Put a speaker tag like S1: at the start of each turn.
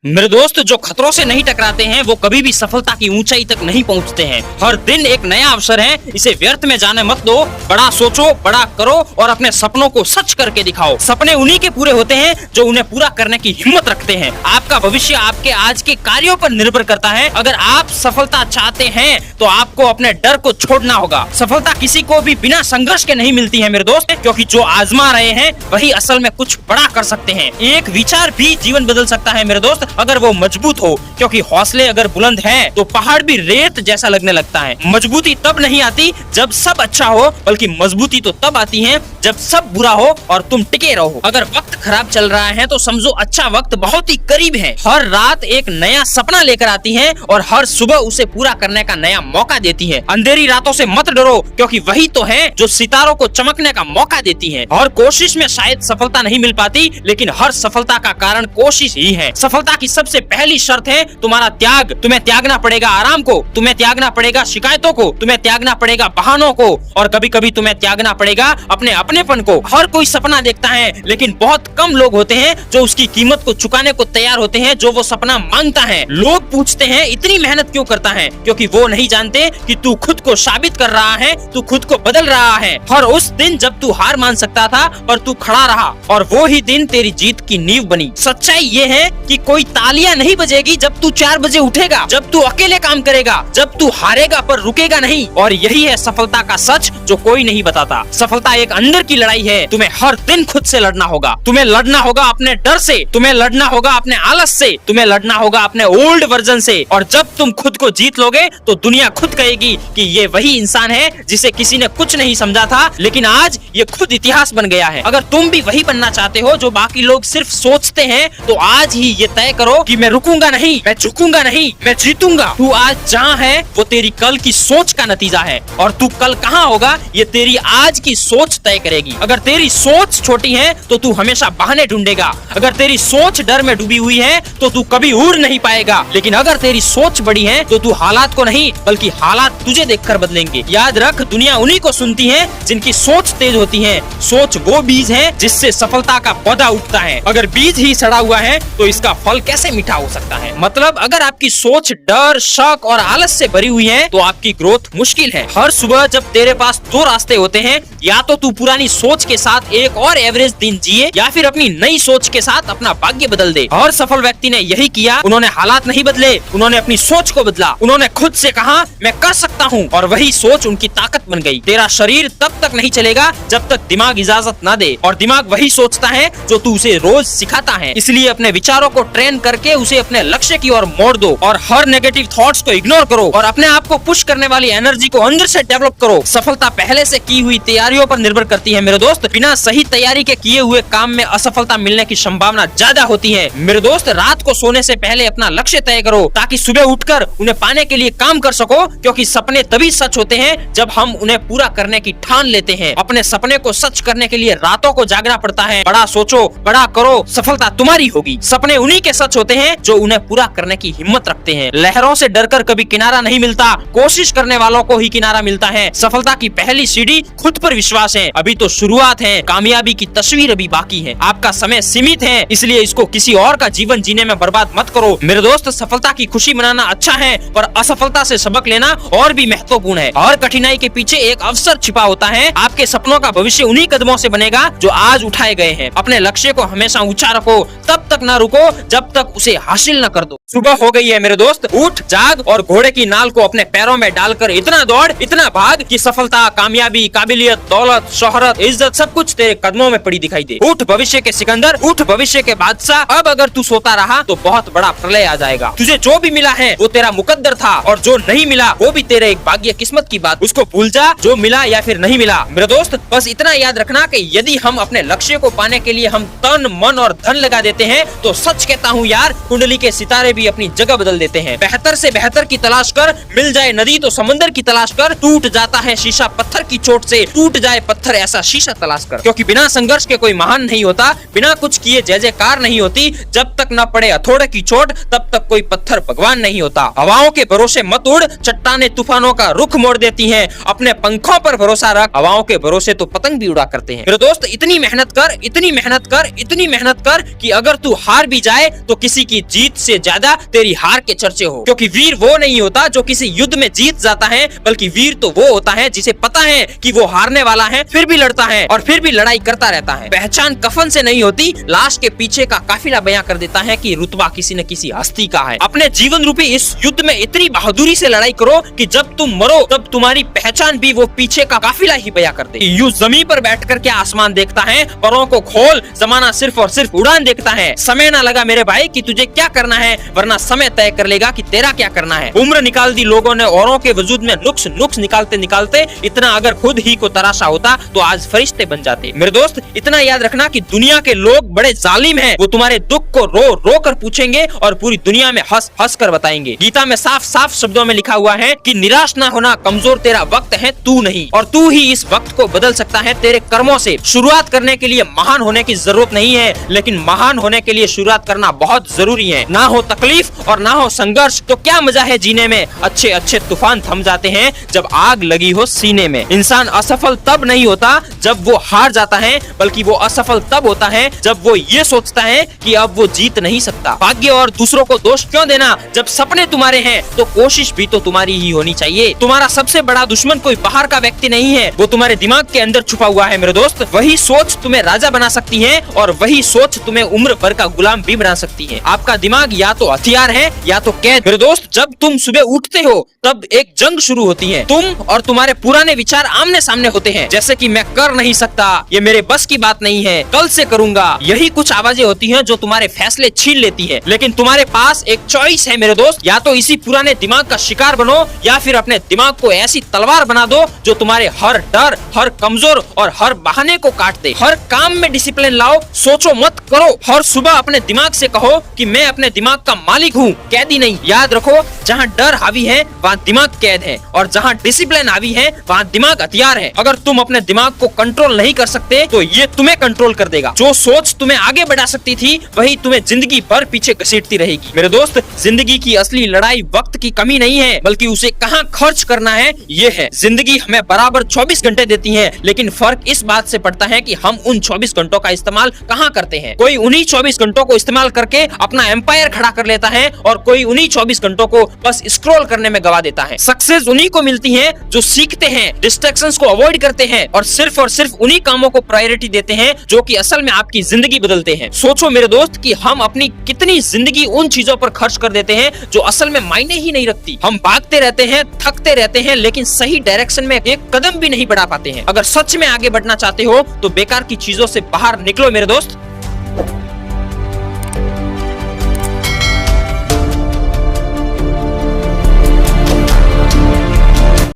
S1: मेरे दोस्त, जो खतरों से नहीं टकराते हैं वो कभी भी सफलता की ऊंचाई तक नहीं पहुंचते हैं। हर दिन एक नया अवसर है, इसे व्यर्थ में जाने मत दो। बड़ा सोचो, बड़ा करो और अपने सपनों को सच करके दिखाओ। सपने उन्हीं के पूरे होते हैं जो उन्हें पूरा करने की हिम्मत रखते हैं। आपका भविष्य आपके आज के कार्यों पर निर्भर करता है। अगर आप सफलता चाहते हैं तो आपको अपने डर को छोड़ना होगा। सफलता किसी को भी बिना संघर्ष के नहीं मिलती है मेरे दोस्त, क्योंकि जो आजमा रहे हैं वही असल में कुछ बड़ा कर सकते हैं। एक विचार भी जीवन बदल सकता है मेरे दोस्त, अगर वो मजबूत हो, क्योंकि हौसले अगर बुलंद हैं तो पहाड़ भी रेत जैसा लगने लगता है। मजबूती तब नहीं आती जब सब अच्छा हो, बल्कि मजबूती तो तब आती है जब सब बुरा हो और तुम टिके रहो। अगर वक्त खराब चल रहा है तो समझो अच्छा वक्त बहुत ही करीब है। हर रात एक नया सपना लेकर आती है और हर सुबह उसे पूरा करने का नया मौका देती है। अंधेरी रातों से मत डरो, क्योंकि वही तो है जो सितारों को चमकने का मौका देती है। और कोशिश में शायद सफलता नहीं मिल पाती, लेकिन हर सफलता का कारण कोशिश ही है। सफलता की सबसे पहली शर्त है तुम्हारा त्याग। तुम्हें त्यागना पड़ेगा आराम को, तुम्हें त्यागना पड़ेगा शिकायतों को, तुम्हें त्यागना पड़ेगा बहानों को, और कभी कभी तुम्हें त्यागना पड़ेगा अपने अपनेपन को। हर कोई सपना देखता है, लेकिन बहुत कम लोग होते हैं जो उसकी कीमत को चुकाने को तैयार होते हैं जो वो सपना मांगता है। लोग पूछते हैं इतनी मेहनत क्यों करता है, क्योंकि वो नहीं जानते कि तू खुद को साबित कर रहा है, तू खुद को बदल रहा है। हर उस दिन जब तू हार मान सकता था और तू खड़ा रहा, और वो ही दिन तेरी जीत की नींव बनी। सच्चाई ये है कि कोई तालियां नहीं बजेगी जब तू 4 बजे उठेगा, जब तू अकेले काम करेगा, जब तू हारेगा पर रुकेगा नहीं। और यही है सफलता का सच जो कोई नहीं बताता। सफलता एक अंदर की लड़ाई है। तुम्हें हर दिन खुद से लड़ना होगा। तुम्हें लड़ना होगा अपने डर से, तुम्हें लड़ना होगा अपने आलस से, तुम्हें लड़ना होगा अपने ओल्ड वर्जन से। और जब तुम खुद को जीत लोगे तो दुनिया खुद कहेगी कि ये वही इंसान है जिसे किसी ने कुछ नहीं समझा था, लेकिन आज ये खुद इतिहास बन गया है। अगर तुम भी वही बनना चाहते हो जो बाकी लोग सिर्फ सोचते हैं, तो आज ही ये तय करो कि मैं रुकूंगा नहीं, मैं झुकूंगा नहीं, मैं जीतूंगा। तू आज जहाँ है वो तेरी कल की सोच का नतीजा है, और तू कल कहाँ होगा ये तेरी आज की सोच तय करेगी। अगर तेरी सोच छोटी है तो तू हमेशा बहाने ढूंढेगा। अगर तेरी सोच डर में डूबी हुई है तो तू कभी उड़ नहीं पाएगा। लेकिन अगर तेरी सोच बड़ी है तो तू हालात को नहीं, बल्कि हालात तुझे देखकर बदलेंगे। याद रख, दुनिया उन्हीं को सुनती है जिनकी सोच तेज होती है। सोच वो बीज है जिससे सफलता का पौधा उगता है। अगर बीज ही सड़ा हुआ है तो इसका फल कैसे मीठा हो सकता है। मतलब अगर आपकी सोच डर, शक और आलस से भरी हुई है तो आपकी ग्रोथ मुश्किल है। हर सुबह जब तेरे पास 2 रास्ते होते हैं, या तो तू पुरानी सोच के साथ एक और एवरेज दिन जिए, या फिर अपनी नई सोच के साथ अपना भाग्य बदल दे। और सफल व्यक्ति ने यही किया। उन्होंने हालात नहीं बदले, उन्होंने अपनी सोच को बदला। उन्होंने खुद से कहा मैं कर सकता हूँ, और वही सोच उनकी ताकत बन गई। तेरा शरीर तब तक नहीं चलेगा जब तक दिमाग इजाजत ना दे, और दिमाग वही सोचता है जो तू उसे रोज सिखाता है। इसलिए अपने विचारों को ट्रेन करके उसे अपने लक्ष्य की ओर मोड़ दो, और हर नेगेटिव थॉट्स को इग्नोर करो, और अपने आप को पुश करने वाली एनर्जी को अंदर से डेवलप करो। सफलता पहले से की हुई तैयारियों पर निर्भर करती है मेरे दोस्त। बिना सही तैयारी के किए हुए काम में असफलता मिलने की संभावना ज्यादा होती है। मेरे दोस्त, रात को सोने से पहले अपना लक्ष्य तय करो, ताकि सुबह उठकर उन्हें पाने के लिए काम कर सको, क्योंकि सपने तभी सच होते हैं जब हम उन्हें पूरा करने की ठान लेते हैं। अपने सपने को सच करने के लिए रातों को जागना पड़ता है। बड़ा सोचो, बड़ा करो, सफलता तुम्हारी होगी। सपने उन्हीं के सच होते हैं जो उन्हें पूरा करने की हिम्मत रखते हैं। लहरों से डरकर कभी किनारा नहीं मिलता, कोशिश करने वालों को ही किनारा मिलता है। सफलता की पहली सीढ़ी खुद पर विश्वास है। अभी तो शुरुआत है, कामयाबी की तस्वीर अभी बाकी है। आपका समय सीमित है, इसलिए इसको किसी और का जीवन जीने में बर्बाद मत करो। मेरे दोस्त, सफलता की खुशी मनाना अच्छा है, पर असफलता से सबक लेना और भी महत्वपूर्ण है। और कठिनाई के पीछे एक अवसर छिपा होता है। आपके सपनों का भविष्य उन्हीं कदमों से बनेगा जो आज उठाए गए हैं। अपने लक्ष्य को हमेशा ऊंचा रखो, तब तक न रुको जब तक उसे हासिल न कर दो। सुबह हो गई है मेरे दोस्त, उठ, जाग और घोड़े की नाल को अपने पैरों में डालकर इतना दौड़, इतना भाग कि सफलता, कामयाबी, काबिलियत, दौलत, शोहरत, इज्जत सब कुछ तेरे कदमों में पड़ी दिखाई दे। उठ भविष्य के सिकंदर, उठ भविष्य के बादशाह। अब अगर तू सोता रहा तो बहुत बड़ा प्रलय आ जाएगा। तुझे जो भी मिला है वो तेरा मुकद्दर था, और जो नहीं मिला वो भी तेरे एक भाग्य किस्मत की बात। उसको भूल जा, जो मिला या फिर नहीं मिला। मेरे दोस्त, बस इतना याद रखना कि यदि हम अपने लक्ष्य को पाने के लिए हम तन, मन और धन लगा देते हैं, तो सच कहता हूँ यार, कुंडली के सितारे भी अपनी जगह बदल देते हैं। बेहतर से बेहतर की तलाश कर, मिल जाए नदी तो समंदर की तलाश कर। टूट जाता है शीशा पत्थर की चोट से, टूट जाए पत्थर ऐसा शीशा तलाश कर। क्योंकि बिना संघर्ष के कोई महान नहीं होता, बिना कुछ किए जय जयकार नहीं होती। जब तक न पड़े हथौड़े की चोट तब तक कोई पत्थर भगवान नहीं होता। हवाओं के भरोसे मत उड़, चट्टाने तूफानों का रुख मोड़ देती हैं। अपने पंखों पर भरोसा रख, हवाओं के भरोसे तो पतंग भी उड़ा करते हैं। मेरे दोस्त, इतनी मेहनत कर, इतनी मेहनत कर, इतनी मेहनत कर कि अगर तू हार भी जाए तो किसी की जीत से ज्यादा तेरी हार के चर्चे हो। क्योंकि वीर वो नहीं होता जो किसी युद्ध में जीत जाता है, बल्कि वीर तो वो होता है जिसे पता है कि वो हारने वाला है, फिर भी लड़ता है और फिर भी लड़ाई करता रहता है। पहचान कफन से नहीं होती, लाश के पीछे का काफिला बयां कर देता है कि रुतबा किसी न किसी हस्ती का है। अपने जीवन रूपी इस युद्ध में इतनी बहादुरी से लड़ाई करो कि जब तुम मरो तब तुम्हारी पहचान भी वो पीछे का काफिला ही बयां कर दे। यूं जमीन पर बैठकर क्या आसमान देखता है, परों को खोल, जमाना सिर्फ और सिर्फ उड़ान देखता है। समय ना लगा मेरे भाई कि तुझे क्या करना है, वरना समय तय कर लेगा कि तेरा क्या करना है। उम्र निकाल दी लोगों ने औरों के वजूद में नुक्स नुक्स निकालते निकालते, इतना अगर खुद ही को तराशा होता तो आज फरिश्ते बन जाते। मेरे दोस्त, इतना याद रखना कि दुनिया के लोग बड़े जालिम हैं। वो तुम्हारे दुख को रो रो कर पूछेंगे और पूरी दुनिया में हंस हंस कर बताएंगे। गीता में साफ साफ शब्दों में लिखा हुआ है कि निराश ना होना, कमजोर तेरा वक्त है, तू नहीं। और तू ही इस वक्त को बदल सकता है तेरे कर्मों से। शुरुआत करने के लिए महान होने की जरूरत नहीं है, लेकिन महान होने के लिए शुरुआत करना बहुत जरूरी है। ना हो तकलीफ और ना हो संघर्ष तो क्या मजा है जीने में। अच्छे अच्छे तूफान थम जाते हैं जब आग लगी हो सीने में। इंसान असफल तब नहीं होता जब वो हार जाता है, बल्कि वो असफल तब होता है जब वो ये सोचता है कि अब वो जीत नहीं सकता। भाग्य और दूसरों को दोष क्यों देना, जब सपने तुम्हारे हैं तो कोशिश भी तो तुम्हारी ही होनी चाहिए। तुम्हारा सबसे बड़ा दुश्मन कोई बाहर का व्यक्ति नहीं है, वो तुम्हारे दिमाग के अंदर छुपा हुआ है मेरे दोस्त। वही सोच तुम्हें राजा बना सकती है और वही सोच तुम्हें उम्र भर का गुलाम भी बना सकती है। आपका दिमाग या तो हथियार है या तो कैद। मेरे दोस्त, जब तुम सुबह उठते हो तब एक जंग शुरू होती है। तुम और तुम्हारे पुराने विचार आमने सामने होते हैं, जैसे कि मैं कर नहीं सकता, ये मेरे बस की बात नहीं है, कल से करूंगा। यही कुछ आवाजें होती हैं जो तुम्हारे फैसले छीन लेती हैं। लेकिन तुम्हारे पास एक चॉइस है मेरे दोस्त, या तो इसी पुराने दिमाग का शिकार बनो या फिर अपने दिमाग को ऐसी तलवार बना दो जो तुम्हारे हर डर, हर कमजोर और हर बहाने को काट दे। हर काम में डिसिप्लिन लाओ, सोचो मत करो। हर सुबह अपने दिमाग से कहो कि मैं अपने दिमाग का मालिक हूँ, कैदी नहीं। याद रखो, जहाँ डर हावी है वहाँ दिमाग कैद है, और जहाँ डिसिप्लिन हावी है वहाँ दिमाग हथियार है। अगर तुम अपने दिमाग को कंट्रोल नहीं कर सकते तो ये तुम्हें कंट्रोल कर देगा। जो सोच तुम्हें आगे बढ़ा सकती थी वही तुम्हें जिंदगी भर पीछे घसीटती रहेगी। मेरे दोस्त, जिंदगी की असली लड़ाई वक्त की कमी नहीं है, बल्कि उसे कहाँ खर्च करना है ये है। जिंदगी हमें बराबर 24 घंटे देती है, लेकिन फर्क इस बात से पड़ता है कि हम उन 24 घंटों का इस्तेमाल कहाँ करते हैं। कोई उन्हीं 24 घंटों को इस्तेमाल करके अपना एम्पायर खड़ा कर लेता है और कोई उन्हीं 24 घंटों को बस स्क्रॉल करने में गवा देता है। सक्सेस उन्हीं को मिलती है जो सीखते हैं, डिस्ट्रैक्शंस को अवॉइड करते हैं और सिर्फ उन्हीं कामों को प्रायोरिटी देते हैं जो कि असल में आपकी जिंदगी बदलते हैं। सोचो मेरे दोस्त कि हम अपनी कितनी जिंदगी उन चीजों पर खर्च कर देते हैं जो असल में मायने ही नहीं रखती। हम भागते रहते हैं, थकते रहते हैं, लेकिन सही डायरेक्शन में एक कदम भी नहीं बढ़ा पाते हैं। अगर सच में आगे बढ़ना चाहते हो तो बेकार की चीजों से बाहर निकलो मेरे दोस्त।